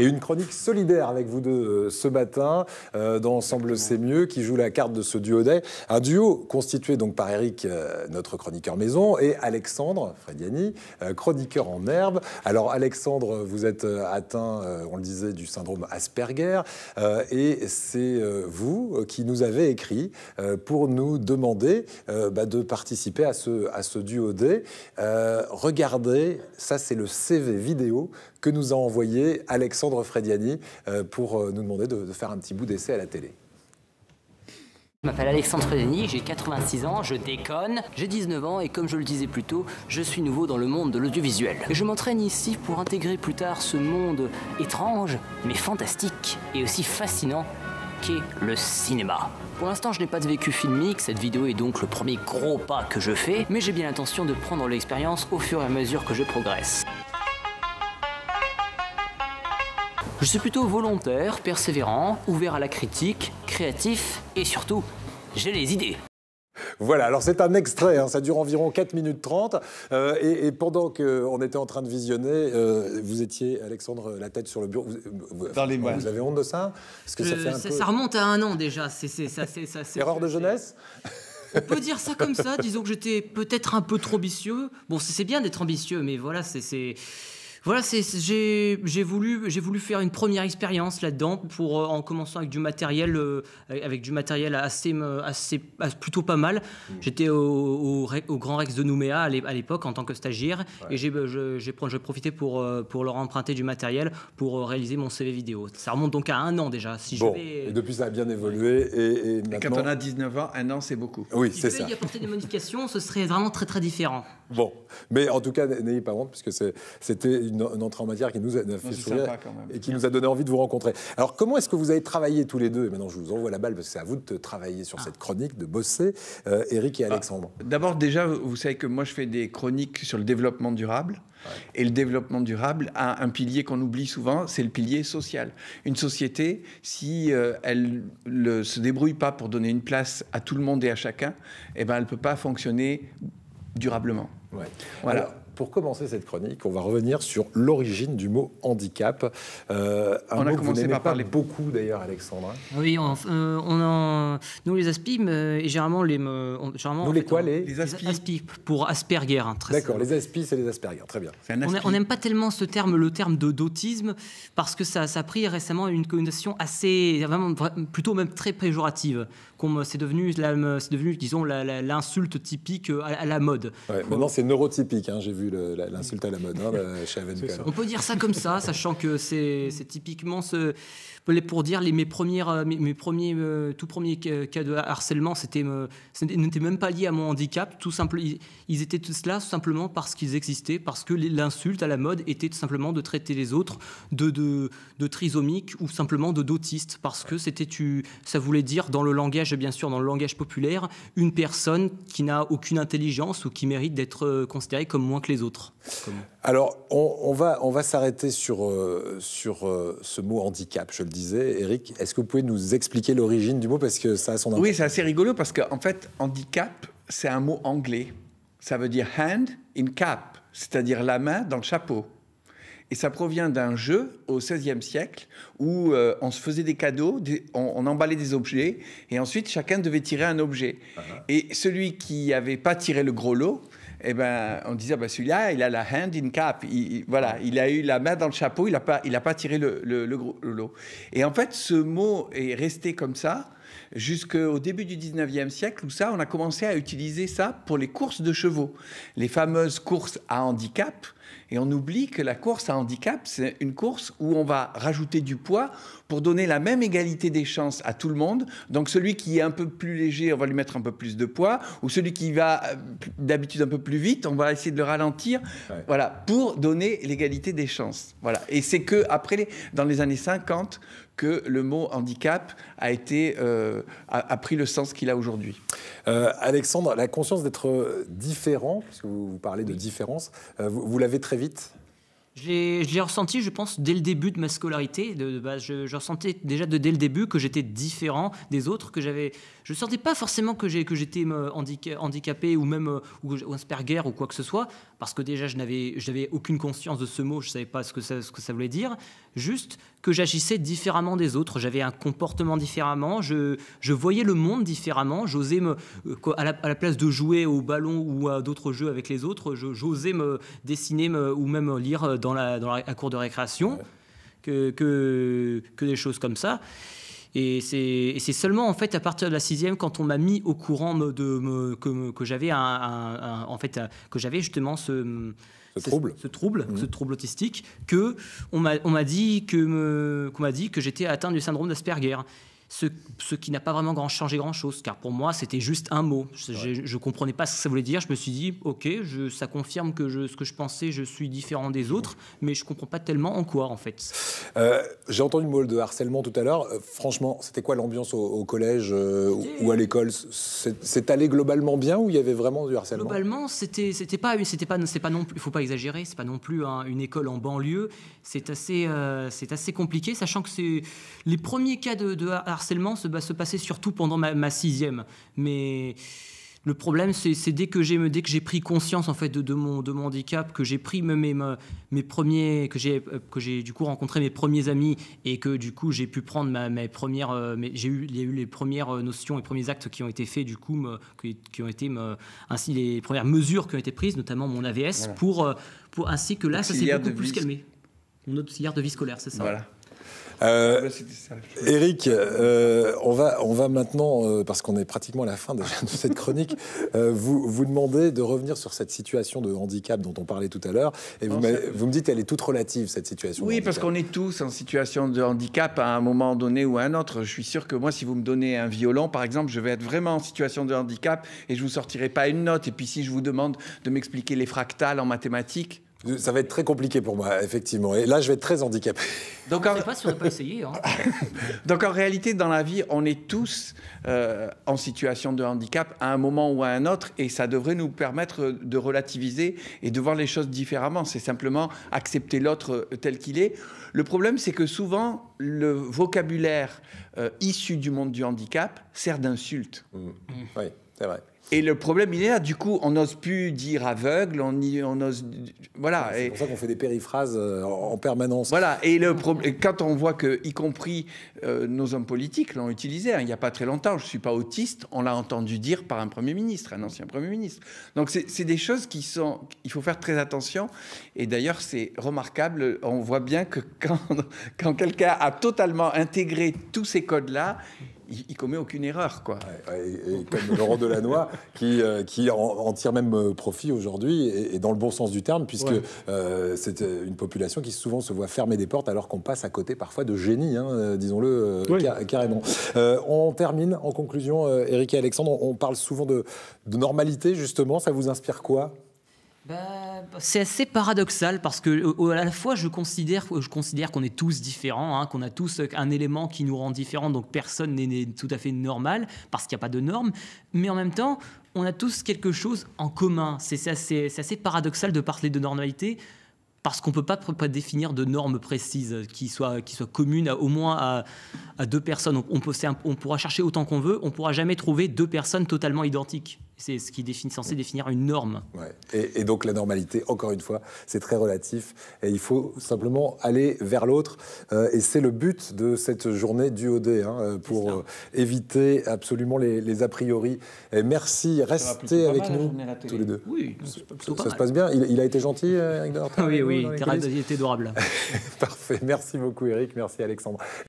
et une chronique solidaire avec vous deux ce matin dans Ensemble c'est mieux, qui joue la carte de ce duo day. Un duo constitué donc par Eric, notre chroniqueur maison, et Alexandre Frediani, chroniqueur en herbe. Alors Alexandre, vous êtes atteint, on le disait, du syndrome Asperger, et c'est vous qui nous avez écrit pour nous demander de participer à ce duo day. Regardez, ça c'est le CV vidéo que nous a envoyé Alexandre Frediani pour nous demander de faire un petit bout d'essai à la télé. Je m'appelle Alexandre Frediani, j'ai 86 ans, je déconne, j'ai 19 ans et comme je le disais plus tôt, je suis nouveau dans le monde de l'audiovisuel. Et je m'entraîne ici pour intégrer plus tard ce monde étrange, mais fantastique et aussi fascinant qu'est le cinéma. Pour l'instant, je n'ai pas de vécu filmique, cette vidéo est donc le premier gros pas que je fais, mais j'ai bien l'intention de prendre l'expérience au fur et à mesure que je progresse. Je suis plutôt volontaire, persévérant, ouvert à la critique, créatif et surtout, j'ai les idées. Voilà, alors c'est un extrait, ça dure environ 4 minutes 30. Et pendant qu'on était en train de visionner, vous étiez, Alexandre, la tête sur le bureau. Vous avez honte de ça? Parce que ça remonte à 1 an déjà. Erreur de jeunesse? On peut dire ça comme ça, disons que j'étais peut-être un peu trop ambitieux. Bon, c'est bien d'être ambitieux, mais voilà, j'ai voulu faire une première expérience là-dedans en commençant avec du matériel assez plutôt pas mal. J'étais au Grand Rex de Nouméa à l'époque en tant que stagiaire, et j'ai profité pour leur emprunter du matériel pour réaliser mon CV vidéo. Ça remonte donc à 1 an déjà. Et depuis ça a bien évolué et maintenant... Quand on a 19 ans, 1 an c'est beaucoup. Oui, c'est ça. Si je devais y apporter des modifications, ce serait vraiment très très différent. Bon, mais en tout cas, n'ayez pas honte, puisque c'était une entrée en matière qui nous a fait sourire et qui nous a donné envie de vous rencontrer. Alors, comment est-ce que vous avez travaillé tous les deux? Et maintenant, je vous envoie la balle, parce que c'est à vous de travailler sur cette chronique, de bosser, Eric et Alexandre. D'abord, déjà, vous savez que moi, je fais des chroniques sur le développement durable. Et le développement durable a un pilier qu'on oublie souvent, c'est le pilier social. Une société, si elle ne se débrouille pas pour donner une place à tout le monde et à chacun, elle ne peut pas fonctionner durablement. Ouais. Voilà. Alors, pour commencer cette chronique, on va revenir sur l'origine du mot handicap. On a commencé par parler beaucoup d'ailleurs, Alexandre. Oui, nous les Aspi, et généralement nous les quoi les Aspi pour Asperger. D'accord, les Aspi, c'est les Asperger, très bien. On n'aime pas tellement le terme d'autisme, parce que ça a pris récemment une connotation plutôt même très péjorative. C'est devenu, disons, l'insulte typique à la mode. Ouais, maintenant, c'est neurotypique, j'ai vu l'insulte à la mode chez Avencal. On peut dire ça comme ça, sachant que c'est typiquement pour dire mes tout premiers cas de harcèlement, n'étaient même pas liés à mon handicap. Ils étaient tous là tout simplement parce qu'ils existaient, parce que l'insulte à la mode était tout simplement de traiter les autres de trisomiques ou simplement d'autistes, parce que ça voulait dire dans le langage populaire, une personne qui n'a aucune intelligence ou qui mérite d'être considérée comme moins que les autres. Alors, on va s'arrêter sur ce mot handicap, je le disais. Eric, est-ce que vous pouvez nous expliquer l'origine du mot, parce que ça a son importance? Oui, c'est assez rigolo, parce qu'en fait, handicap, c'est un mot anglais. Ça veut dire hand in cap, c'est-à-dire la main dans le chapeau. Et ça provient d'un jeu au XVIe siècle où on se faisait des cadeaux, on emballait des objets, et ensuite chacun devait tirer un objet. Et celui qui n'avait pas tiré le gros lot, on disait, celui-là, il a la hand in cap. Il a eu la main dans le chapeau, il n'a pas tiré le gros lot. Et en fait, ce mot est resté comme ça jusqu'au début du 19e siècle, où on a commencé à utiliser ça pour les courses de chevaux. Les fameuses courses à handicap. Et on oublie que la course à handicap, c'est une course où on va rajouter du poids pour donner la même égalité des chances à tout le monde. Donc celui qui est un peu plus léger, on va lui mettre un peu plus de poids, ou celui qui va d'habitude un peu plus vite, on va essayer de le ralentir, pour donner l'égalité des chances. Voilà. Et c'est que après, dans les années 50, que le mot handicap a pris le sens qu'il a aujourd'hui. Alexandre, la conscience d'être différent, puisque vous parlez de différence, vous l'avez très vite? Je l'ai ressenti, je pense, dès le début de ma scolarité. De base, je ressentais déjà dès le début que j'étais différent des autres, je ne sentais pas forcément que j'étais handicapé ou même ou Asperger ou quoi que ce soit, parce que déjà, je n'avais aucune conscience de ce mot, je ne savais pas ce que ça voulait dire, juste que j'agissais différemment des autres, j'avais un comportement différemment, je voyais le monde différemment, j'osais à la place de jouer au ballon ou à d'autres jeux avec les autres, j'osais me dessiner ou même lire dans la cour de récréation, que des choses comme ça. Et c'est seulement en fait à partir de la 6e, quand on m'a mis au courant que j'avais que j'avais justement ce trouble autistique, que on m'a dit que j'étais atteint du syndrome d'Asperger. Ce qui n'a pas vraiment changé grand-chose, car pour moi, c'était juste un mot. Je ne comprenais pas ce que ça voulait dire. Je me suis dit, ok, ça confirme que ce que je pensais, je suis différent des autres, mais je ne comprends pas tellement en quoi, en fait. J'ai entendu le mot de harcèlement tout à l'heure. Franchement, c'était quoi l'ambiance au collège ou à l'école? C'est allé globalement bien ou il y avait vraiment du harcèlement? Globalement, c'est pas non plus, il ne faut pas exagérer, c'est pas non plus une école en banlieue. C'est assez compliqué, sachant que les premiers cas de harcèlement se passaient surtout pendant ma 6e. Mais le problème, c'est dès que j'ai pris conscience en fait de mon handicap, que j'ai pris mes premiers, que j'ai du coup rencontré mes premiers amis et que du coup j'ai pu prendre il y a eu les premières notions, les premiers actes qui ont été faits du coup, qui ont été ainsi les premières mesures qui ont été prises, notamment mon AVS, voilà. pour ainsi que là ça s'est beaucoup plus calmé. Mon auxiliaire de vie scolaire, c'est ça. Voilà. Éric, on va maintenant, parce qu'on est pratiquement à la fin de cette chronique, vous demander de revenir sur cette situation de handicap dont on parlait tout à l'heure. Et vous me dites qu'elle est toute relative, cette situation. Oui, parce qu'on est tous en situation de handicap à un moment donné ou à un autre. Je suis sûr que moi, si vous me donnez un violon, par exemple, je vais être vraiment en situation de handicap et je ne vous sortirai pas une note. Et puis si je vous demande de m'expliquer les fractales en mathématiques, ça va être très compliqué pour moi, effectivement. Et là, je vais être très handicapé. Donc, je ne sais pas si on n'a pas essayé. Hein. Donc, en réalité, dans la vie, on est tous en situation de handicap à un moment ou à un autre. Et ça devrait nous permettre de relativiser et de voir les choses différemment. C'est simplement accepter l'autre tel qu'il est. Le problème, c'est que souvent, le vocabulaire issu du monde du handicap sert d'insulte. Oui, c'est vrai. Et le problème, il est là. Du coup, on n'ose plus dire aveugle, on ose... Voilà. C'est pour ça qu'on fait des périphrases en permanence. Voilà. Et quand on voit que, y compris nos hommes politiques l'ont utilisé, il n'y a pas très longtemps, je ne suis pas autiste, on l'a entendu dire par un Premier ministre, un ancien Premier ministre. Donc, c'est des choses il faut faire très attention. Et d'ailleurs, c'est remarquable. On voit bien que quand quelqu'un a totalement intégré tous ces codes-là, il commet aucune erreur, quoi. Et comme Laurent Delannoy, qui en tire même profit aujourd'hui, et dans le bon sens du terme, puisque c'est une population qui souvent se voit fermer des portes alors qu'on passe à côté parfois de génie, disons-le carrément. On termine en conclusion, Éric et Alexandre, on parle souvent de normalité, justement. Ça vous inspire quoi ? C'est assez paradoxal parce que à la fois je considère qu'on est tous différents, qu'on a tous un élément qui nous rend différents, donc personne n'est tout à fait normal parce qu'il n'y a pas de normes, mais en même temps on a tous quelque chose en commun. C'est assez paradoxal de parler de normalité parce qu'on ne peut pas définir de normes précises qui soient communes au moins à deux personnes. On pourra chercher autant qu'on veut, on ne pourra jamais trouver deux personnes totalement identiques. C'est ce qui est censé définir une norme. Ouais. Et donc la normalité, encore une fois, c'est très relatif. Et il faut simplement aller vers l'autre. Et c'est le but de cette journée du OD, pour éviter absolument les a priori. Et merci, restez avec nous tous les deux. Oui, ça se passe bien. Il a été gentil, Eric Denorta. Oui, il était adorable. Parfait. Merci beaucoup, Éric. Merci, Alexandre.